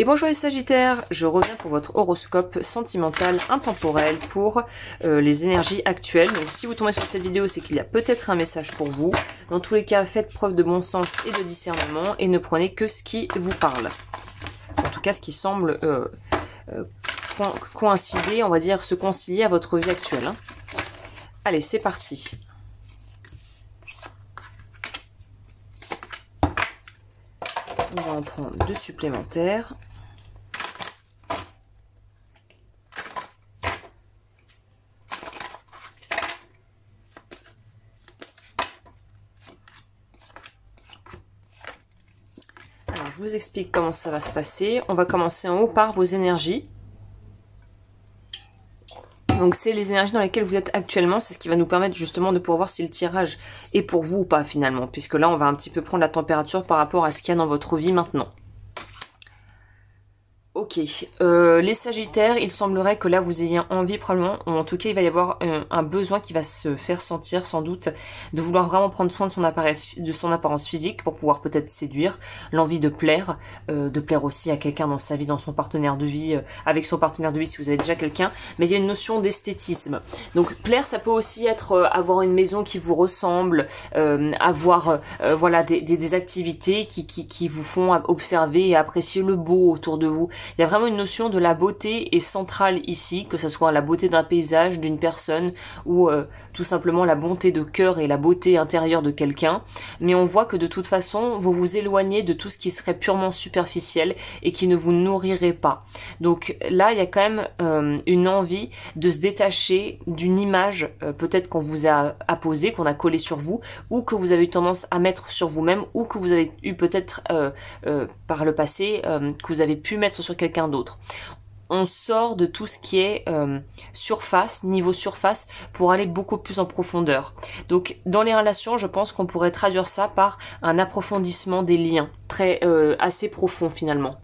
Et bonjour les Sagittaires, je reviens pour votre horoscope sentimental intemporel pour les énergies actuelles. Donc si vous tombez sur cette vidéo, c'est qu'il y a peut-être un message pour vous. Dans tous les cas, faites preuve de bon sens et de discernement et ne prenez que ce qui vous parle. En tout cas, ce qui semble coïncider, on va dire se concilier à votre vie actuelle. Hein. Allez, c'est parti. On va en prendre 2 supplémentaires. Alors, je vous explique comment ça va se passer. On va commencer en haut par vos énergies. Donc c'est les énergies dans lesquelles vous êtes actuellement, c'est ce qui va nous permettre justement de pouvoir voir si le tirage est pour vous ou pas finalement, puisque là on va un petit peu prendre la température par rapport à ce qu'il y a dans votre vie maintenant. Ok, les Sagittaires, il semblerait que là vous ayez envie probablement, ou en tout cas il va y avoir un besoin qui va se faire sentir sans doute, de vouloir vraiment prendre soin de son apparence physique pour pouvoir peut-être séduire, l'envie de plaire aussi à quelqu'un dans sa vie, dans son partenaire de vie, avec son partenaire de vie si vous avez déjà quelqu'un, mais il y a une notion d'esthétisme. Donc plaire ça peut aussi être avoir une maison qui vous ressemble, avoir voilà des activités qui vous font observer et apprécier le beau autour de vous. Il y a vraiment une notion de la beauté est centrale ici, que ce soit la beauté d'un paysage, d'une personne ou tout simplement la bonté de cœur et la beauté intérieure de quelqu'un. Mais on voit que de toute façon, vous vous éloignez de tout ce qui serait purement superficiel et qui ne vous nourrirait pas. Donc là, il y a quand même une envie de se détacher d'une image peut-être qu'on vous a apposée, qu'on a collée sur vous, ou que vous avez eu tendance à mettre sur vous-même, ou que vous avez eu peut-être par le passé, que vous avez pu mettre sur quelqu'un d'autre. On sort de tout ce qui est surface, niveau surface, pour aller beaucoup plus en profondeur. Donc dans les relations, je pense qu'on pourrait traduire ça par un approfondissement des liens, assez profond finalement.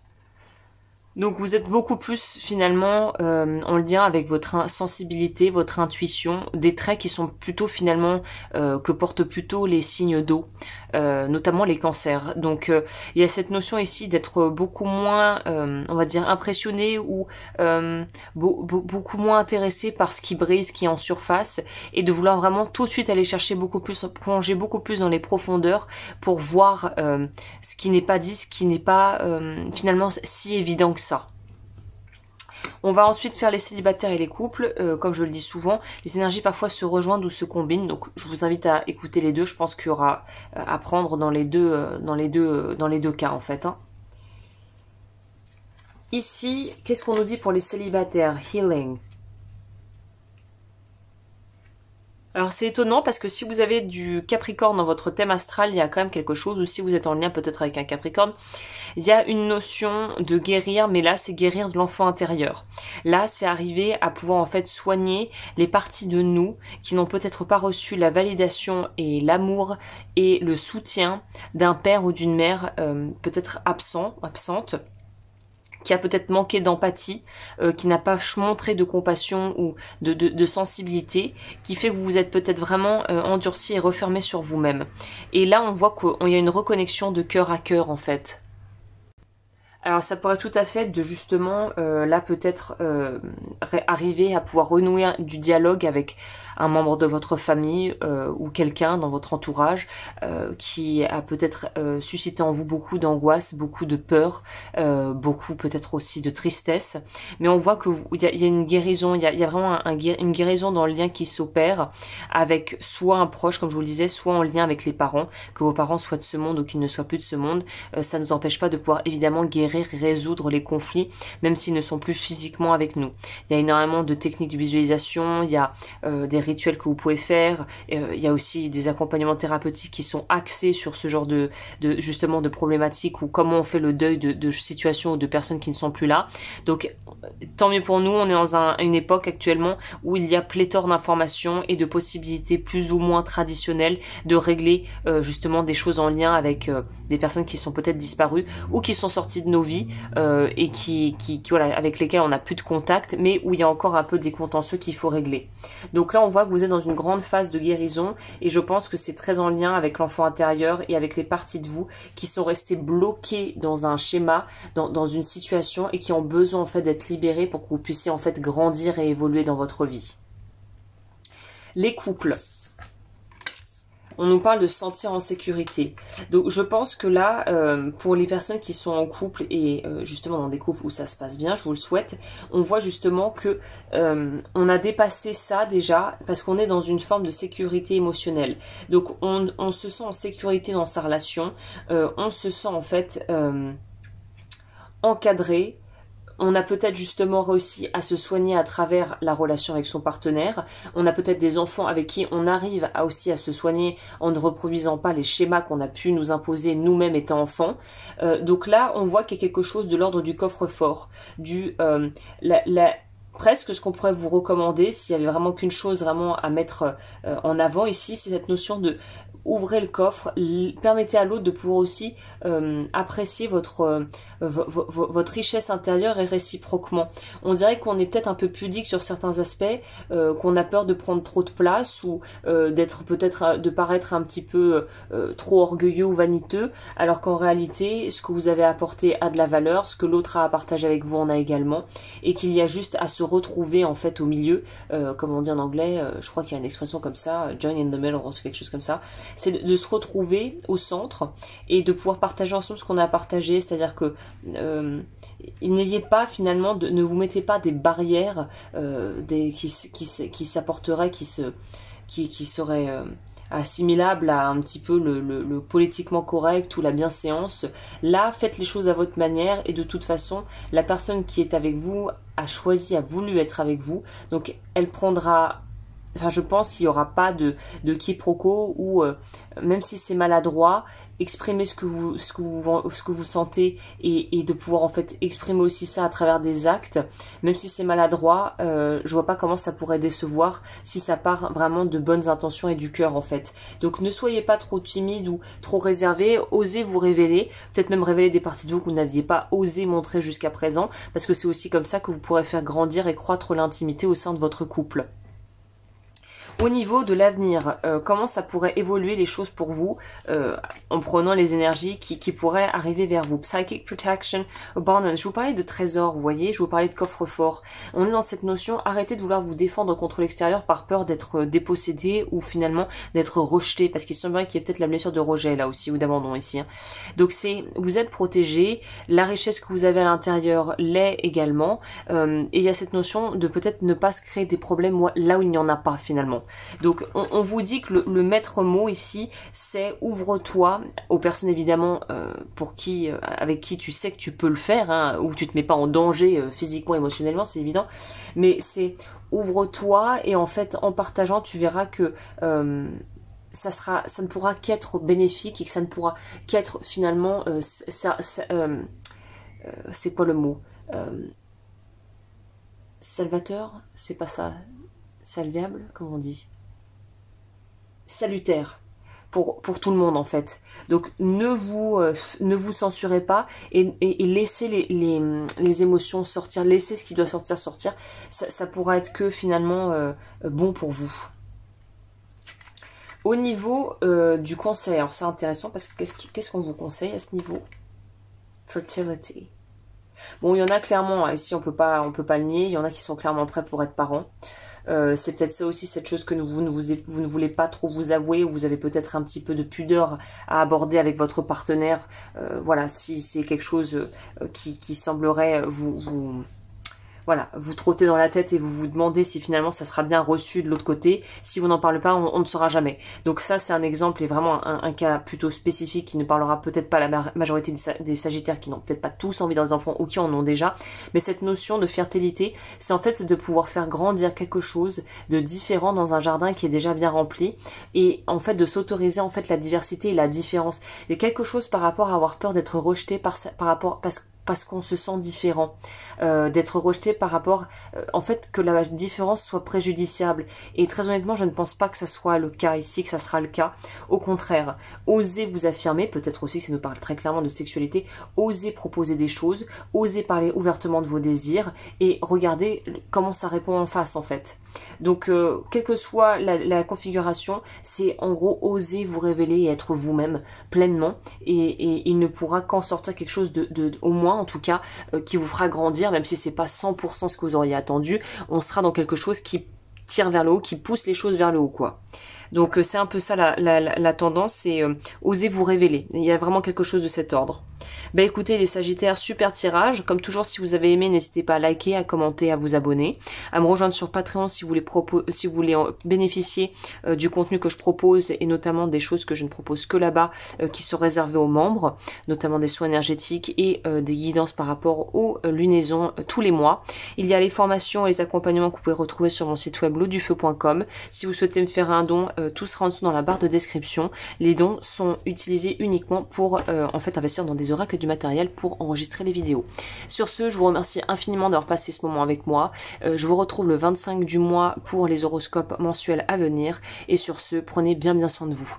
Donc vous êtes beaucoup plus finalement en lien avec votre sensibilité, votre intuition, des traits qui sont plutôt finalement que portent plutôt les signes d'eau, notamment les cancers. Donc il y a cette notion ici d'être beaucoup moins, on va dire impressionné ou beaucoup moins intéressé par ce qui brille, ce qui est en surface, et de vouloir vraiment tout de suite aller chercher beaucoup plus, plonger beaucoup plus dans les profondeurs pour voir ce qui n'est pas dit, ce qui n'est pas finalement si évident que ça. On va ensuite faire les célibataires et les couples. Comme je le dis souvent, les énergies parfois se rejoignent ou se combinent. Donc je vous invite à écouter les deux. Je pense qu'il y aura à prendre dans les deux cas en fait. Hein. Ici, qu'est-ce qu'on nous dit pour les célibataires? Healing. Alors c'est étonnant parce que si vous avez du Capricorne dans votre thème astral, il y a quand même quelque chose, ou si vous êtes en lien peut-être avec un Capricorne, il y a une notion de guérir, mais là c'est guérir de l'enfant intérieur. Là c'est arriver à pouvoir en fait soigner les parties de nous qui n'ont peut-être pas reçu la validation et l'amour et le soutien d'un père ou d'une mère peut-être absente, qui a peut-être manqué d'empathie, qui n'a pas montré de compassion ou de sensibilité, qui fait que vous vous êtes peut-être vraiment endurci et refermé sur vous-même. Et là, on voit qu'il y a une reconnexion de cœur à cœur, en fait. Alors ça pourrait tout à fait de justement là peut-être arriver à pouvoir renouer du dialogue avec un membre de votre famille ou quelqu'un dans votre entourage qui a peut-être suscité en vous beaucoup d'angoisse, beaucoup de peur, beaucoup peut-être aussi de tristesse. Mais on voit que il y a une guérison, il y a vraiment une guérison dans le lien qui s'opère avec soit un proche, comme je vous le disais, soit en lien avec les parents, que vos parents soient de ce monde ou qu'ils ne soient plus de ce monde. Ça ne nous empêche pas de pouvoir évidemment guérir, résoudre les conflits, même s'ils ne sont plus physiquement avec nous. Il y a énormément de techniques de visualisation, il y a des rituels que vous pouvez faire, il y a aussi des accompagnements thérapeutiques qui sont axés sur ce genre justement de problématiques ou comment on fait le deuil de situations ou de personnes qui ne sont plus là. Donc tant mieux pour nous, on est dans une époque actuellement où il y a pléthore d'informations et de possibilités plus ou moins traditionnelles de régler justement des choses en lien avec des personnes qui sont peut-être disparues ou qui sont sorties de nos vies et voilà, avec lesquelles on n'a plus de contact, mais où il y a encore un peu des contentieux qu'il faut régler. Donc là on voit voit que vous êtes dans une grande phase de guérison et je pense que c'est très en lien avec l'enfant intérieur et avec les parties de vous qui sont restées bloquées dans un schéma, dans une situation et qui ont besoin en fait d'être libérées pour que vous puissiez en fait grandir et évoluer dans votre vie. Les couples. On nous parle de se sentir en sécurité. Donc je pense que là, pour les personnes qui sont en couple et justement dans des couples où ça se passe bien, je vous le souhaite, on voit justement que on a dépassé ça déjà parce qu'on est dans une forme de sécurité émotionnelle. Donc on se sent en sécurité dans sa relation, on se sent en fait encadré. On a peut-être justement réussi à se soigner à travers la relation avec son partenaire. On a peut-être des enfants avec qui on arrive aussi à se soigner en ne reproduisant pas les schémas qu'on a pu nous imposer nous-mêmes étant enfants. Donc là, on voit qu'il y a quelque chose de l'ordre du coffre-fort, presque ce qu'on pourrait vous recommander s'il y avait vraiment qu'une chose vraiment à mettre en avant ici, c'est cette notion de ouvrez le coffre, permettez à l'autre de pouvoir aussi apprécier votre richesse intérieure et réciproquement. On dirait qu'on est peut-être un peu pudique sur certains aspects, qu'on a peur de prendre trop de place ou d'être peut-être de paraître un petit peu trop orgueilleux ou vaniteux, alors qu'en réalité, ce que vous avez apporté a de la valeur, ce que l'autre a à partager avec vous en a également, et qu'il y a juste à se retrouver en fait au milieu, comme on dit en anglais, je crois qu'il y a une expression comme ça, join in the middle, ou quelque chose comme ça. C'est de se retrouver au centre et de pouvoir partager ensemble ce qu'on a à partager, c'est-à-dire que n'ayez pas finalement, ne vous mettez pas des barrières qui s'apporteraient, qui seraient assimilable à un petit peu le politiquement correct ou la bienséance. Là, faites les choses à votre manière et de toute façon, la personne qui est avec vous a voulu être avec vous, donc elle prendra. Enfin, je pense qu'il n'y aura pas de quiproquo ou même si c'est maladroit, exprimer ce que vous sentez et de pouvoir en fait exprimer aussi ça à travers des actes, même si c'est maladroit, je vois pas comment ça pourrait décevoir si ça part vraiment de bonnes intentions et du cœur en fait. Donc ne soyez pas trop timide ou trop réservé, osez vous révéler, peut-être même révéler des parties de vous que vous n'aviez pas osé montrer jusqu'à présent, parce que c'est aussi comme ça que vous pourrez faire grandir et croître l'intimité au sein de votre couple. Au niveau de l'avenir, comment ça pourrait évoluer les choses pour vous en prenant les énergies qui pourraient arriver vers vous. Psychic Protection, Abundance. Je vous parlais de trésor, vous voyez, je vous parlais de coffre-fort. On est dans cette notion, arrêtez de vouloir vous défendre contre l'extérieur par peur d'être dépossédé ou finalement d'être rejeté, parce qu'il semblerait qu'il y ait peut-être la blessure de rejet là aussi, ou d'abandon ici. Hein. Donc vous êtes protégé, la richesse que vous avez à l'intérieur l'est également, et il y a cette notion de peut-être ne pas se créer des problèmes là où il n'y en a pas finalement. Donc on vous dit que le maître mot ici c'est ouvre-toi aux personnes évidemment avec qui tu sais que tu peux le faire, hein, où tu te mets pas en danger physiquement, émotionnellement, c'est évident, mais c'est ouvre-toi et en fait en partageant tu verras que ça ne pourra qu'être bénéfique et que ça ne pourra qu'être finalement c'est quoi le mot, salvateur, c'est pas ça, salviable, comment on dit, salutaire pour tout le monde en fait. Donc ne vous censurez pas et laissez les émotions sortir, laissez ce qui doit sortir, ça pourra être que finalement bon pour vous. Au niveau du conseil, alors c'est intéressant parce que qu'est-ce qu'on vous conseille à ce niveau? Fertility. Bon, il y en a clairement, ici on peut pas le nier, il y en a qui sont clairement prêts pour être parents. C'est peut-être ça aussi, cette chose que vous ne voulez pas trop vous avouer, ou vous avez peut-être un petit peu de pudeur à aborder avec votre partenaire. Voilà, si c'est quelque chose qui semblerait vous trottez dans la tête et vous vous demandez si finalement ça sera bien reçu de l'autre côté. Si vous n'en parlez pas, on ne saura jamais. Donc ça, c'est un exemple et vraiment un cas plutôt spécifique qui ne parlera peut-être pas à la majorité des Sagittaires qui n'ont peut-être pas tous envie d'avoir des enfants ou qui en ont déjà. Mais cette notion de fertilité, c'est en fait de pouvoir faire grandir quelque chose de différent dans un jardin qui est déjà bien rempli et en fait de s'autoriser en fait la diversité et la différence. Il y a quelque chose par rapport à avoir peur d'être rejeté par rapport parce parce qu'on se sent différent, d'être rejeté par rapport, en fait, que la différence soit préjudiciable. Et très honnêtement, je ne pense pas que ça soit le cas ici, que ça sera le cas. Au contraire, osez vous affirmer, peut-être aussi que ça nous parle très clairement de sexualité, osez proposer des choses, osez parler ouvertement de vos désirs et regardez comment ça répond en face en fait. Donc, quelle que soit la configuration, c'est en gros oser vous révéler et être vous-même pleinement et il ne pourra qu'en sortir quelque chose au moins en tout cas, qui vous fera grandir, même si c'est pas 100% ce que vous auriez attendu, on sera dans quelque chose qui tire vers le haut, qui pousse les choses vers le haut quoi. Donc c'est un peu ça la tendance, c'est oser vous révéler. Il y a vraiment quelque chose de cet ordre. Bah écoutez les Sagittaires, super tirage. Comme toujours, si vous avez aimé, n'hésitez pas à liker, à commenter, à vous abonner, à me rejoindre sur Patreon si vous voulez bénéficier du contenu que je propose et notamment des choses que je ne propose que là-bas, qui sont réservées aux membres, notamment des soins énergétiques et des guidances par rapport aux lunaisons tous les mois. Il y a les formations et les accompagnements que vous pouvez retrouver sur mon site web lodufeu.com. Si vous souhaitez me faire un don, tout sera en dessous dans la barre de description. Les dons sont utilisés uniquement pour en fait investir dans des oracles et du matériel pour enregistrer les vidéos. Sur ce, je vous remercie infiniment d'avoir passé ce moment avec moi. Je vous retrouve le 25 du mois pour les horoscopes mensuels à venir. Et sur ce, prenez bien soin de vous.